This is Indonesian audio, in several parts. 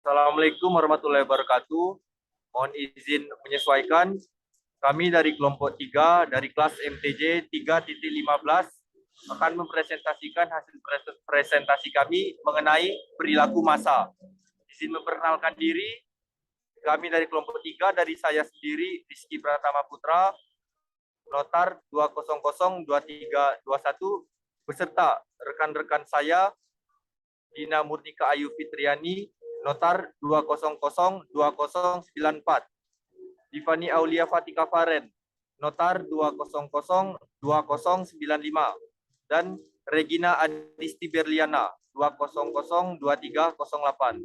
Assalamualaikum warahmatullahi wabarakatuh. Mohon izin menyesuaikan. Kami dari kelompok 3 dari kelas MTJ 3.15 akan mempresentasikan hasil presentasi kami mengenai perilaku massa. Izin memperkenalkan diri. Kami dari kelompok 3 dari saya sendiri Rizky Pratama Putra, notar 2002321 beserta rekan-rekan saya Dina Murnika Ayu Fitriani, notar 2002094. Divani Aulia Fatika Faren, notar 2002095. Dan Regina Adisti Berliana, 2002308.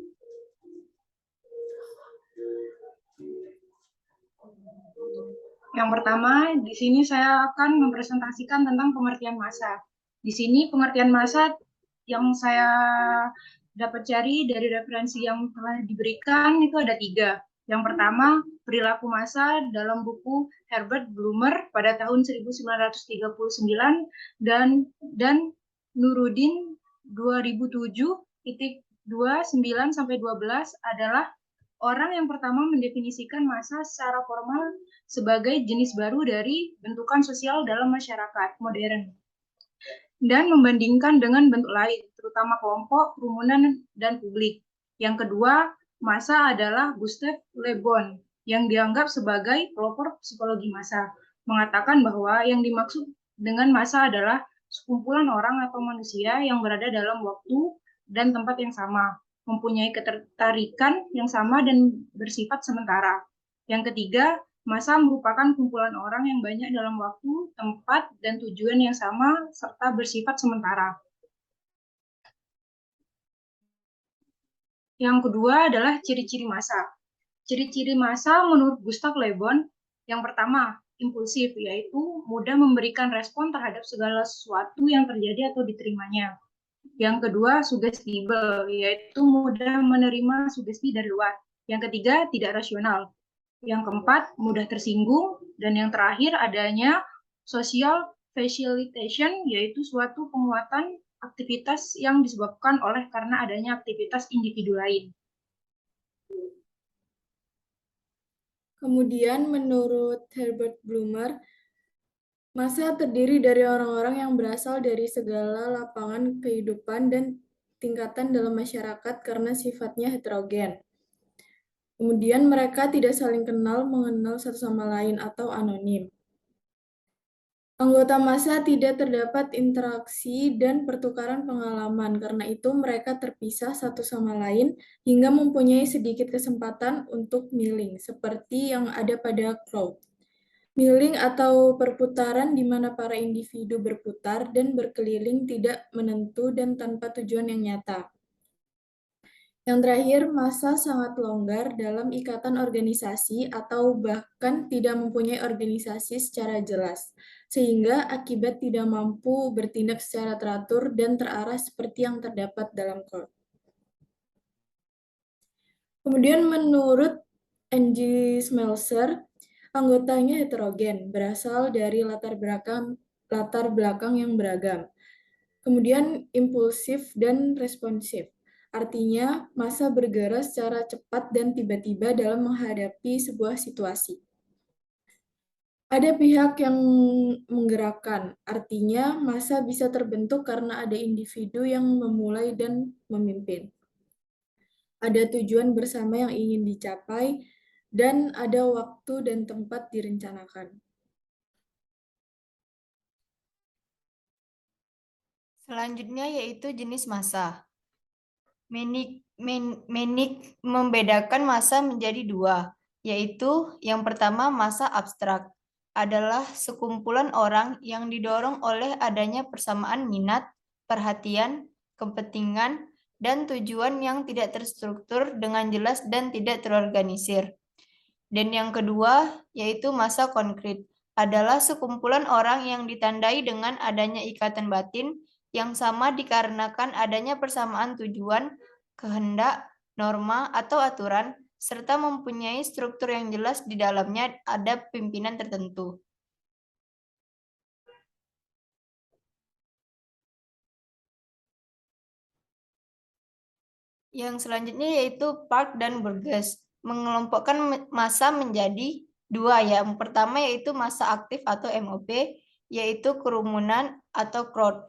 Yang pertama, di sini saya akan mempresentasikan tentang pengertian massa. Di sini pengertian massa yang saya dapat cari dari referensi yang telah diberikan itu ada 3. Yang pertama, perilaku massa dalam buku Herbert Blumer pada tahun 1939 dan Nuruddin 2007.29-12 adalah orang yang pertama mendefinisikan massa secara formal sebagai jenis baru dari bentukan sosial dalam masyarakat modern dan membandingkan dengan bentuk lain, terutama kelompok, kerumunan, dan publik. Yang kedua, massa adalah Gustave Le Bon, yang dianggap sebagai pelopor psikologi massa, mengatakan bahwa yang dimaksud dengan massa adalah sekumpulan orang atau manusia yang berada dalam waktu dan tempat yang sama, mempunyai ketertarikan yang sama dan bersifat sementara. Yang ketiga, massa merupakan kumpulan orang yang banyak dalam waktu, tempat, dan tujuan yang sama, serta bersifat sementara. Yang kedua adalah ciri-ciri massa. Ciri-ciri massa menurut Gustave Le Bon, yang pertama, impulsif, yaitu mudah memberikan respon terhadap segala sesuatu yang terjadi atau diterimanya. Yang kedua, sugestibel, yaitu mudah menerima sugesti dari luar. Yang ketiga, tidak rasional. Yang keempat, mudah tersinggung. Dan yang terakhir, adanya social facilitation, yaitu suatu penguatan aktivitas yang disebabkan oleh karena adanya aktivitas individu lain. Kemudian menurut Herbert Blumer, massa terdiri dari orang-orang yang berasal dari segala lapangan kehidupan dan tingkatan dalam masyarakat karena sifatnya heterogen. Kemudian mereka tidak saling kenal, mengenal satu sama lain atau anonim. Anggota massa tidak terdapat interaksi dan pertukaran pengalaman, karena itu mereka terpisah satu sama lain hingga mempunyai sedikit kesempatan untuk milling, seperti yang ada pada crowd. Milling atau perputaran di mana para individu berputar dan berkeliling tidak menentu dan tanpa tujuan yang nyata. Yang terakhir, massa sangat longgar dalam ikatan organisasi atau bahkan tidak mempunyai organisasi secara jelas, sehingga akibat tidak mampu bertindak secara teratur dan terarah seperti yang terdapat dalam crowd. Kemudian menurut N.G. Smelser, anggotanya heterogen, berasal dari latar belakang yang beragam. Kemudian impulsif dan responsif. Artinya, massa bergerak secara cepat dan tiba-tiba dalam menghadapi sebuah situasi. Ada pihak yang menggerakkan, artinya massa bisa terbentuk karena ada individu yang memulai dan memimpin. Ada tujuan bersama yang ingin dicapai, dan ada waktu dan tempat direncanakan. Selanjutnya yaitu jenis massa. Menik membedakan massa menjadi 2, yaitu yang pertama massa abstrak adalah sekumpulan orang yang didorong oleh adanya persamaan minat, perhatian, kepentingan, dan tujuan yang tidak terstruktur dengan jelas dan tidak terorganisir. Dan yang kedua yaitu massa konkret adalah sekumpulan orang yang ditandai dengan adanya ikatan batin yang sama dikarenakan adanya persamaan tujuan, kehendak, norma, atau aturan, serta mempunyai struktur yang jelas di dalamnya ada pimpinan tertentu. Yang selanjutnya yaitu Park dan Burgess mengelompokkan massa menjadi dua. Yang pertama yaitu massa aktif atau MOP, yaitu kerumunan atau crowd.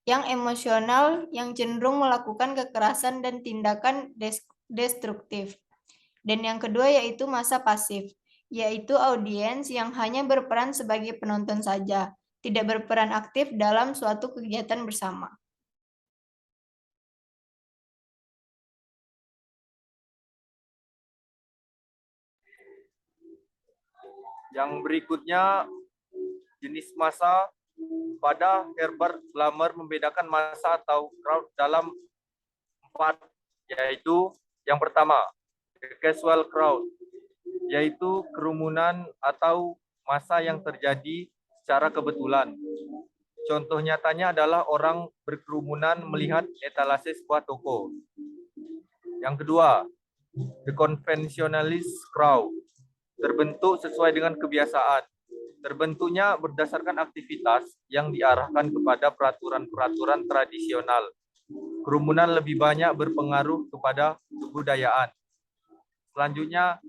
Yang emosional yang cenderung melakukan kekerasan dan tindakan destruktif. Dan yang kedua yaitu massa pasif, yaitu audiens yang hanya berperan sebagai penonton saja, tidak berperan aktif dalam suatu kegiatan bersama. Yang berikutnya, jenis massa. Pada Herbert Plummer membedakan massa atau crowd dalam 4, yaitu yang pertama, casual crowd, yaitu kerumunan atau massa yang terjadi secara kebetulan. Contoh nyatanya adalah orang berkerumunan melihat etalase sebuah toko. Yang kedua, the conventionalist crowd, terbentuk sesuai dengan kebiasaan. Terbentuknya berdasarkan aktivitas yang diarahkan kepada peraturan-peraturan tradisional. Kerumunan lebih banyak berpengaruh kepada kebudayaan. Selanjutnya,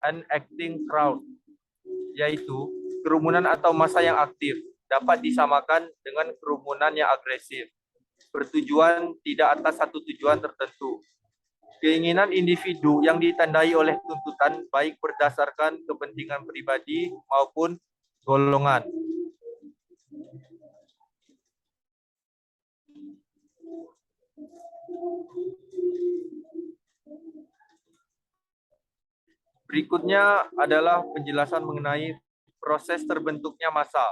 an acting crowd, yaitu kerumunan atau massa yang aktif, dapat disamakan dengan kerumunan yang agresif, bertujuan tidak atas satu tujuan tertentu. Keinginan individu yang ditandai oleh tuntutan baik berdasarkan kepentingan pribadi maupun golongan. Berikutnya adalah penjelasan mengenai proses terbentuknya massa.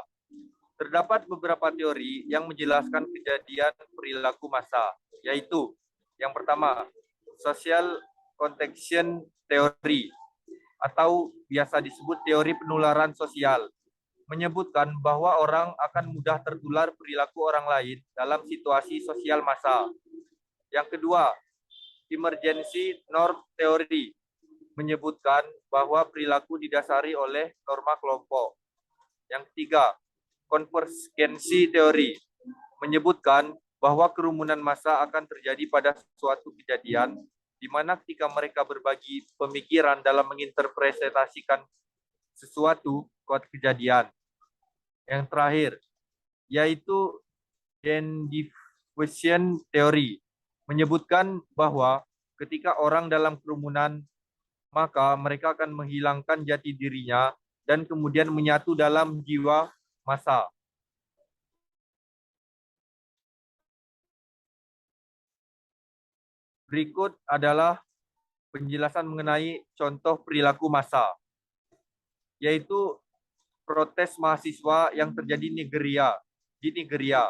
Terdapat beberapa teori yang menjelaskan kejadian perilaku massa, yaitu yang pertama, social contagion theory atau biasa disebut teori penularan sosial, menyebutkan bahwa orang akan mudah tertular perilaku orang lain dalam situasi sosial massa. Yang kedua, emergency norm theory, menyebutkan bahwa perilaku didasari oleh norma kelompok. Yang ketiga, konvergensi teori, menyebutkan bahwa kerumunan massa akan terjadi pada suatu kejadian di mana ketika mereka berbagi pemikiran dalam menginterpretasikan sesuatu kejadian. Yang terakhir, yaitu diffusion theory, menyebutkan bahwa ketika orang dalam kerumunan, maka mereka akan menghilangkan jati dirinya dan kemudian menyatu dalam jiwa massa. Berikut adalah penjelasan mengenai contoh perilaku massa, yaitu protes mahasiswa yang terjadi di Nigeria.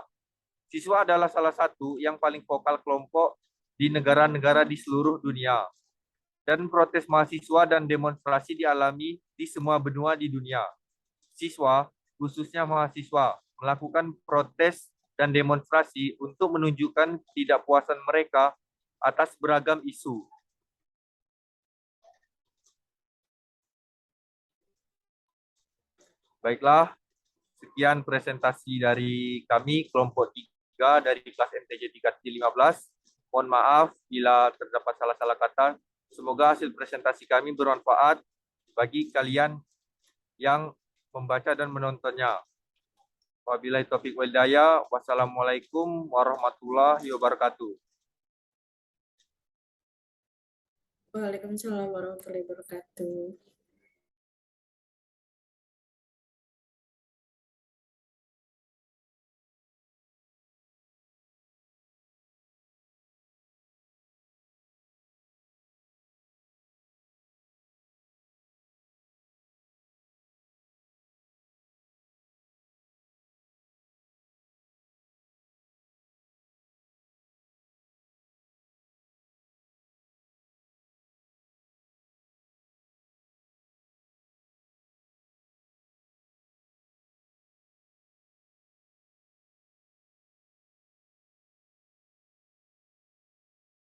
Siswa adalah salah satu yang paling vokal kelompok di negara-negara di seluruh dunia. Dan protes mahasiswa dan demonstrasi dialami di semua benua di dunia. Siswa, khususnya mahasiswa, melakukan protes dan demonstrasi untuk menunjukkan ketidakpuasan mereka atas beragam isu. Baiklah, sekian presentasi dari kami, kelompok 3 dari kelas MTJ 3T15. Mohon maaf bila terdapat salah-salah kata. Semoga hasil presentasi kami bermanfaat bagi kalian yang membaca dan menontonnya. Wabillahi taufiq wal hidayah. Wassalamualaikum warahmatullahi wabarakatuh. Waalaikumsalam warahmatullahi wabarakatuh.